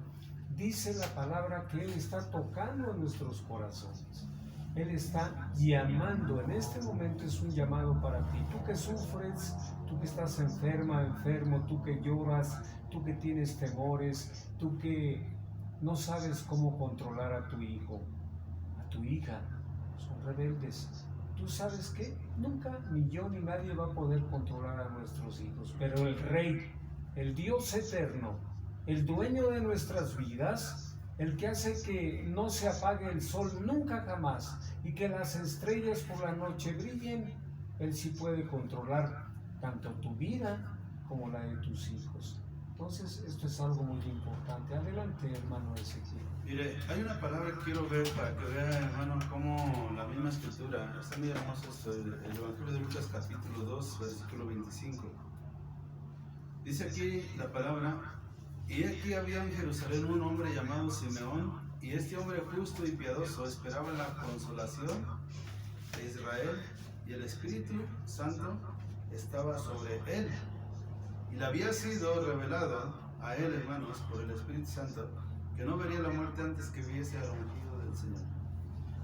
Speaker 1: dice la palabra que Él está tocando en nuestros corazones. Él está llamando. En este momento es un llamado para ti. Tú que sufres, tú que estás enferma, enfermo, tú que lloras, tú que tienes temores, tú que no sabes cómo controlar a tu hijo, a tu hija, son rebeldes. ¿Tú sabes qué? Nunca, ni yo ni nadie va a poder controlar a nuestros hijos, pero el Rey, el Dios eterno, el dueño de nuestras vidas, el que hace que no se apague el sol nunca jamás y que las estrellas por la noche brillen, Él sí puede controlar tanto tu vida como la de tus hijos. Entonces, esto es algo muy importante. Adelante, hermano Ezequiel.
Speaker 3: Mire, hay una palabra que quiero ver para que vea, hermano, cómo la misma escritura, está muy hermoso esto, el Evangelio de Lucas capítulo 2, versículo 25. Dice aquí la palabra: y aquí había en Jerusalén un hombre llamado Simeón, y este hombre justo y piadoso esperaba la consolación de Israel, y el Espíritu Santo estaba sobre él. Y le había sido revelado a él, hermanos, por el Espíritu Santo, que no vería la muerte antes que viese al ungido del Señor.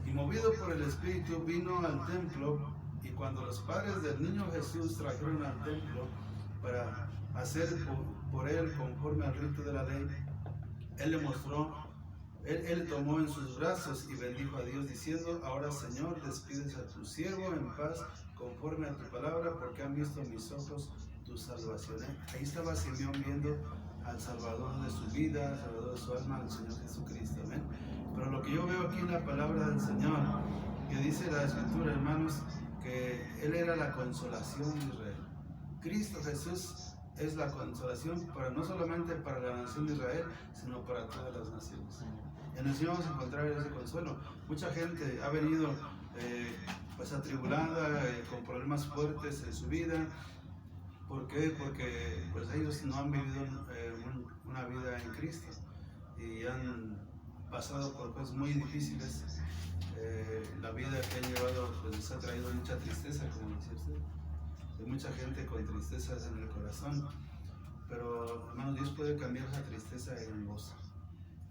Speaker 3: Y movido por el Espíritu vino al templo, y cuando los padres del niño Jesús trajeron al templo para hacer por él conforme al rito de la ley, él le mostró, él tomó en sus brazos y bendijo a Dios diciendo: ahora, Señor, despides a tu siervo en paz conforme a tu palabra, porque han visto mis ojos tu salvación. Ahí estaba Simeón viendo al Salvador de su vida, al Salvador de su alma, al Señor Jesucristo. ¿Amén? Pero lo que yo veo aquí en la palabra del Señor, que dice la Escritura, hermanos, que Él era la consolación de Israel. Cristo Jesús es la consolación para, no solamente para la nación de Israel, sino para todas las naciones. En el Señor vamos a encontrar ese consuelo. Mucha gente ha venido pues atribulada, con problemas fuertes en su vida. ¿Por qué? Porque pues ellos no han vivido una vida en Cristo y han pasado por cosas muy difíciles. La vida que han llevado pues les ha traído mucha tristeza, como decía usted. Hay mucha gente con tristezas en el corazón, pero hermanos, Dios puede cambiar esa tristeza en gozo.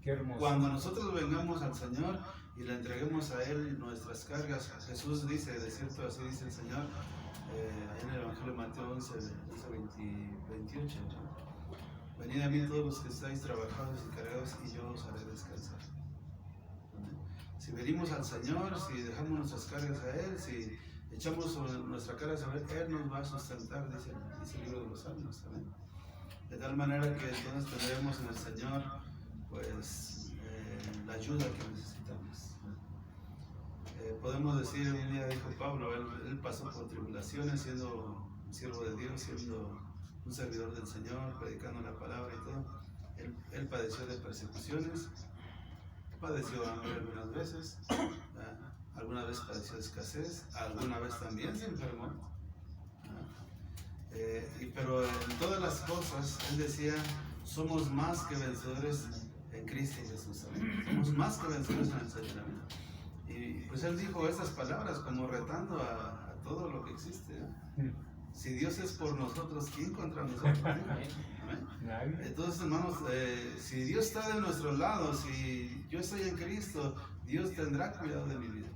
Speaker 1: Qué hermoso.
Speaker 3: Cuando nosotros vengamos al Señor y le entreguemos a Él nuestras cargas, Jesús dice, de cierto así dice el Señor, en el Evangelio de Mateo 11, 28, venid a mí todos los que estáis trabajados y cargados, y yo os haré descansar. Si venimos al Señor, si dejamos nuestras cargas a Él, si echamos sobre nuestra cara sobre Él, nos va a sustentar, dice el libro de los Salmos. ¿Amén? De tal manera que entonces tendremos en el Señor pues la ayuda que necesitamos. Podemos decir, un día dijo Pablo, él pasó por tribulaciones siendo un siervo de Dios, siendo un servidor del Señor, predicando la palabra y todo. Él padeció de persecuciones, padeció hambre algunas veces, alguna vez padeció escasez, alguna vez también se enfermó. Pero en todas las cosas, él decía, somos más que vencedores en Cristo Jesús. Amén. Somos más que vencedores en el Señor. Amén. Y pues él dijo estas palabras como retando a todo lo que existe. Si Dios es por nosotros, ¿quién contra nosotros? Amén. Entonces, hermanos, si Dios está de nuestro lado, si yo estoy en Cristo, Dios tendrá cuidado de mi vida.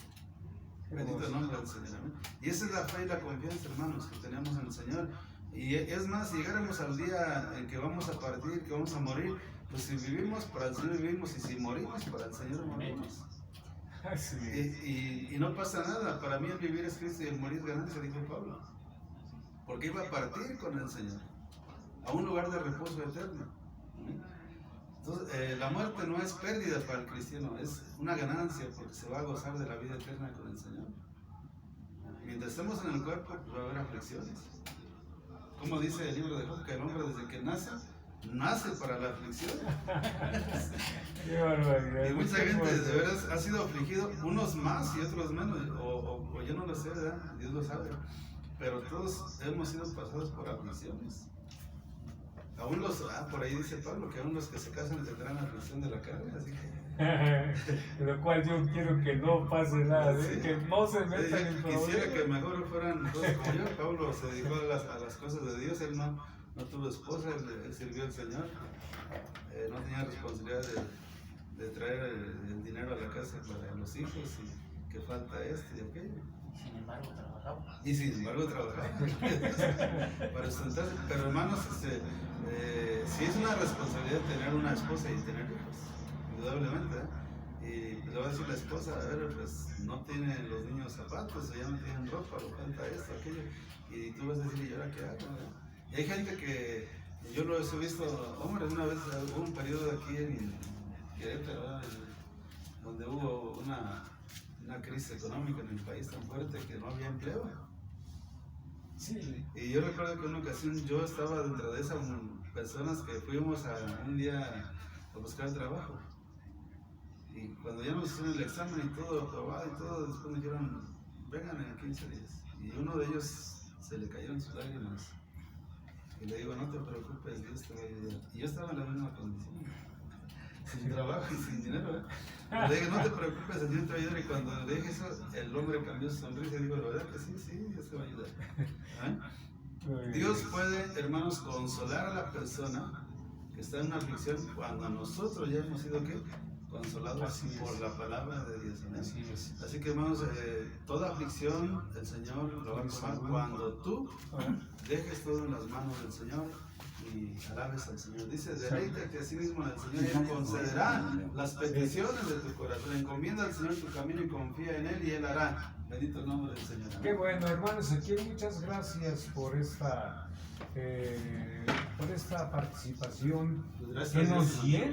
Speaker 3: Bendito el nombre del Señor. Amén. Y esa es la fe y la confianza, hermanos, que tenemos en el Señor. Y es más, si llegáramos al día en que vamos a partir, que vamos a morir, pues si vivimos para el Señor vivimos, y si morimos para el Señor morimos. Y no pasa nada. Para mí el vivir es Cristo y el morir es ganancia, dijo Pablo. Porque iba a partir con el Señor a un lugar de reposo eterno. Entonces, la muerte no es pérdida para el cristiano, es una ganancia porque se va a gozar de la vida eterna con el Señor. Mientras estemos en el cuerpo, pues va a haber aflicciones. Como dice el libro de Job, que el hombre desde que nace para la aflicción.
Speaker 1: Qué barbaridad.
Speaker 3: Y mucha gente de veras ha sido afligido, unos más y otros menos, o yo no lo sé, ¿verdad? Dios lo sabe. Pero todos hemos sido pasados por aflicciones. Aún por ahí dice Pablo que aún los que se casan tendrán la aflicción de la carne, así que...
Speaker 1: Lo cual yo quiero que no pase nada,
Speaker 3: Sí.
Speaker 1: que no se metan en
Speaker 3: Quisiera
Speaker 1: problemas.
Speaker 3: que mejor fueran todos como yo. Pablo se dedicó a las cosas de Dios, él no tuvo esposa, él sirvió al Señor, no tenía responsabilidad de traer el dinero a la casa para los hijos y que falta esto y aquello.
Speaker 2: Sin embargo, trabajaba.
Speaker 3: Y sin embargo trabajaba para sustentarse. Pero hermanos, sí es una responsabilidad tener una esposa y tener hijos, indudablemente. Y le va a decir la esposa, a ver, pues no tienen los niños zapatos, o ya no tienen ropa, o falta esto, aquello. Y tú vas a decir, ¿y ahora qué hago? Y hay gente que, yo lo he visto, hombre, una vez hubo un periodo aquí en Querétaro, donde hubo una crisis económica en el país tan fuerte que no había empleo.
Speaker 1: Sí.
Speaker 3: Y yo recuerdo que en una ocasión yo estaba dentro de esas personas que fuimos un día a buscar trabajo. Y cuando ya nos hicieron el examen y todo, aprobado y todo, después me dijeron, vengan en 15 días. Y uno de ellos se le cayeron sus lágrimas. Y le digo, no te preocupes, Dios te va a ayudar. Y yo estaba en la misma condición, sin trabajo y sin dinero. Le dije, no te preocupes, el Dios te va a ayudar. Y cuando le dije eso, el hombre cambió su sonrisa y dijo, la verdad que sí, Dios te va a ayudar. Dios puede, hermanos, consolar a la persona que está en una aflicción cuando nosotros ya hemos sido ¿qué? Consolados por la palabra de Dios. Así que, hermanos, toda aflicción el Señor lo va a tomar cuando tú dejes todo en las manos del Señor y alabes al Señor. Dice, deleítate a sí mismo en el Señor y Él concederá las peticiones de tu corazón. Encomienda al Señor tu camino y confía en Él y Él hará. Bendito el nombre del Señor.
Speaker 1: Qué bueno, hermanos, aquí muchas gracias por esta participación
Speaker 3: Pues gracias,
Speaker 1: que nos llena.